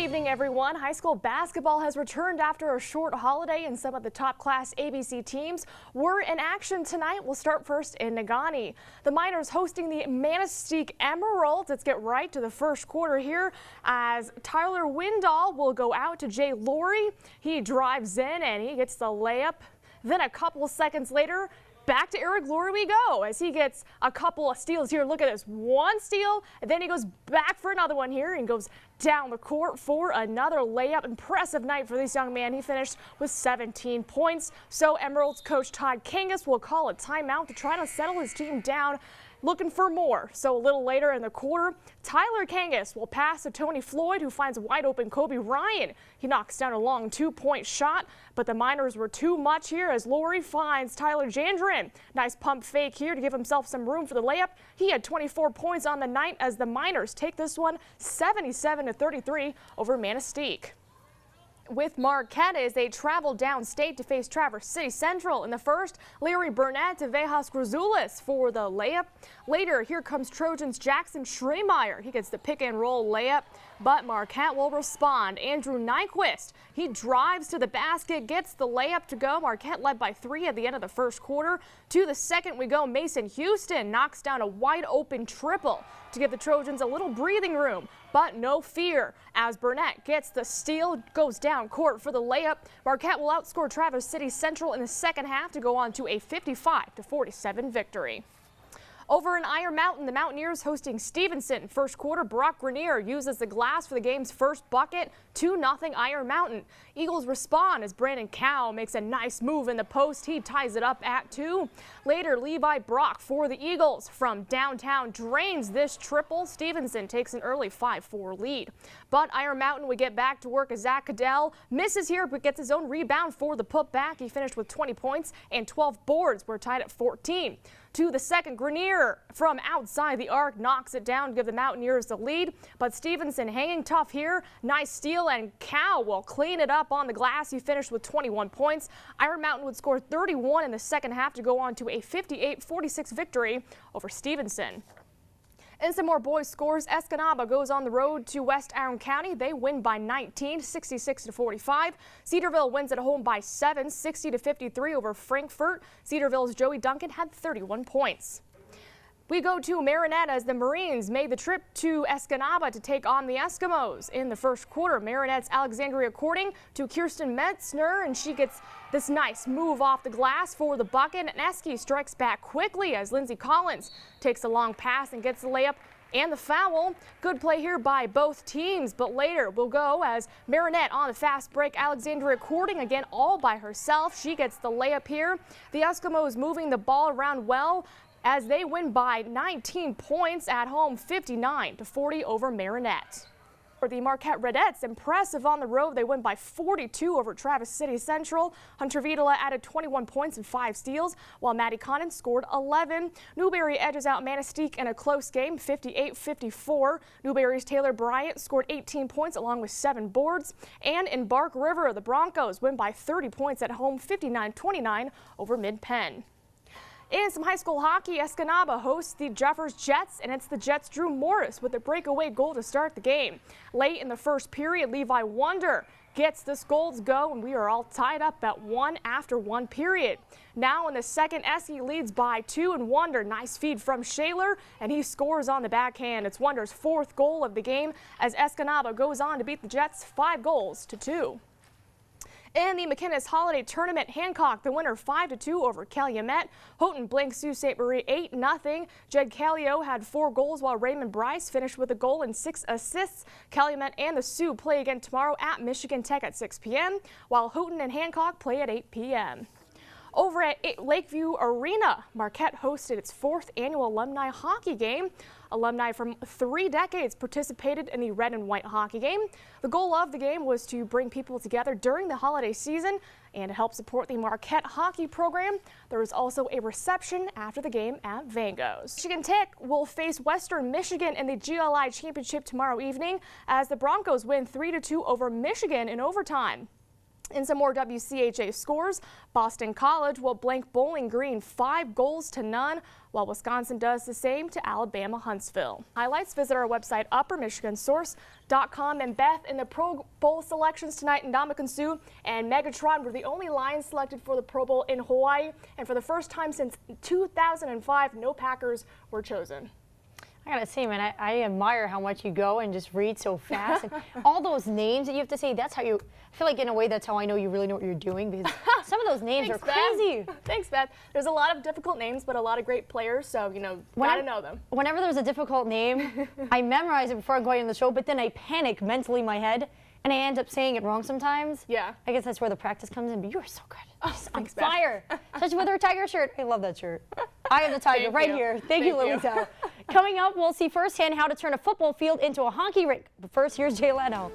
evening, everyone. High school basketball has returned after a short holiday, and some of the top class ABC teams were in action tonight. We'll start first in Negaunee. The Miners hosting the Manistique Emeralds. Let's get right to the first quarter here as Tyler Windahl will go out to Jay Laurie. He drives in and he gets the layup. Then a couple seconds later, back to Eric Laurie we go as he gets a couple of steals here. Look at this, one steal, and then he goes back for another one here and goes down the court for another layup. Impressive night for this young man. He finished with 17 points. So Emeralds coach Todd Kangas will call a timeout to try to settle his team down, looking for more. So a little later in the quarter, Tyler Kangas will pass to Tony Floyd, who finds wide open Kobe Ryan. He knocks down a long 2-point shot, but the Miners were too much here as Laurie finds Tyler Jandrin. Nice pump fake here to give himself some room for the layup. He had 24 points on the night as the Miners take this one 77-33 over Manistique. With Marquette as they travel downstate to face Traverse City Central in the first. Larry Burnett to Vejas Grazulis for the layup. Later, here comes Trojans Jackson Schremeyer. He gets the pick and roll layup, but Marquette will respond. Andrew Nyquist, he drives to the basket, gets the layup to go. Marquette led by 3 at the end of the first quarter. To the second we go. Mason Houston knocks down a wide open triple to give the Trojans a little breathing room, but no fear as Burnett gets the steal, goes down court for the layup. Marquette will outscore Traverse City Central in the second half to go on to a 55-47 victory. Over in Iron Mountain, the Mountaineers hosting Stephenson. First quarter, Brock Grenier uses the glass for the game's first bucket. 2-0 Iron Mountain. Eagles respond as Brandon Cow makes a nice move in the post. He ties it up at 2. Later, Levi Brock for the Eagles from downtown drains this triple. Stephenson takes an early 5-4 lead. But Iron Mountain would get back to work as Zach Cadell misses here but gets his own rebound for the putback. He finished with 20 points and 12 boards. We're tied at 14. To the second, Grenier from outside the arc knocks it down to give the Mountaineers the lead. But Stephenson hanging tough here. Nice steal, and Cow will clean it up on the glass. He finished with 21 points. Iron Mountain would score 31 in the second half to go on to a 58-46 victory over Stephenson. And some more boys scores. Escanaba goes on the road to West Iron County. They win by 19, 66-45. Cedarville wins at home by 7, 60-53 over Frankfort. Cedarville's Joey Duncan had 31 points. We go to Marinette as the Marines made the trip to Escanaba to take on the Eskimos. In the first quarter, Marinette's Alexandria Courting to Kirsten Metzner, and she gets this nice move off the glass for the bucket. And Eski strikes back quickly as Lindsey Collins takes a long pass and gets the layup and the foul. Good play here by both teams, but later we'll go as Marinette on the fast break. Alexandria Courting again all by herself. She gets the layup here. The Eskimos moving the ball around well as they win by 19 points at home, 59-40 over Marinette. For the Marquette Redettes, impressive on the road. They win by 42 over Traverse City Central. Hunter Vidala added 21 points and 5 steals, while Maddie Connon scored 11. Newberry edges out Manistique in a close game, 58-54. Newberry's Taylor Bryant scored 18 points along with 7 boards. And in Bark River, the Broncos win by 30 points at home, 59-29 over Mid-Penn. In some high school hockey, Escanaba hosts the Jeffers Jets, and it's the Jets' Drew Morris with a breakaway goal to start the game. Late in the first period, Levi Wonder gets this goal to go, and we are all tied up at 1 after 1 period. Now in the second, Essie leads by 2, and Wonder, nice feed from Shaler, and he scores on the backhand. It's Wonder's 4th goal of the game as Escanaba goes on to beat the Jets 5-2. In the McInnes Holiday Tournament, Hancock the winner 5-2 over Calumet. Houghton blanks Sault Ste. Marie 8-0. Jed Callio had 4 goals while Raymond Bryce finished with a goal and 6 assists. Calumet and the Sioux play again tomorrow at Michigan Tech at 6 p.m., while Houghton and Hancock play at 8 p.m. Over at Lakeview Arena, Marquette hosted its 4th annual alumni hockey game. Alumni from 3 decades participated in the red and white hockey game. The goal of the game was to bring people together during the holiday season and to help support the Marquette hockey program. There was also a reception after the game at Vango's. Michigan Tech will face Western Michigan in the GLI Championship tomorrow evening as the Broncos win 3-2 over Michigan in overtime. In some more WCHA scores, Boston College will blank Bowling Green 5-0, while Wisconsin does the same to Alabama Huntsville. Highlights, visit our website, uppermichigansource.com. And Beth, in the Pro Bowl selections tonight, Ndamukong Suh and Megatron were the only Lions selected for the Pro Bowl in Hawaii. And for the first time since 2005, no Packers were chosen. I gotta say, man, I admire how much you go and just read so fast. And all those names that you have to say, that's how you, I feel like in a way that's how I know you really know what you're doing, because some of those names are crazy. Thanks, Beth. There's a lot of difficult names, but a lot of great players, so, you know, gotta know them. Whenever there's a difficult name, I memorize it before I go on the show, but then I panic mentally in my head, and I end up saying it wrong sometimes. Yeah. I guess that's where the practice comes in, but you are so good. Oh, on fire. Especially with her Tiger shirt. I love that shirt. I am the Tiger right here. Thank you, Lily Zhao. Coming up, we'll see firsthand how to turn a football field into a honky rink. But first, here's Jay Leno.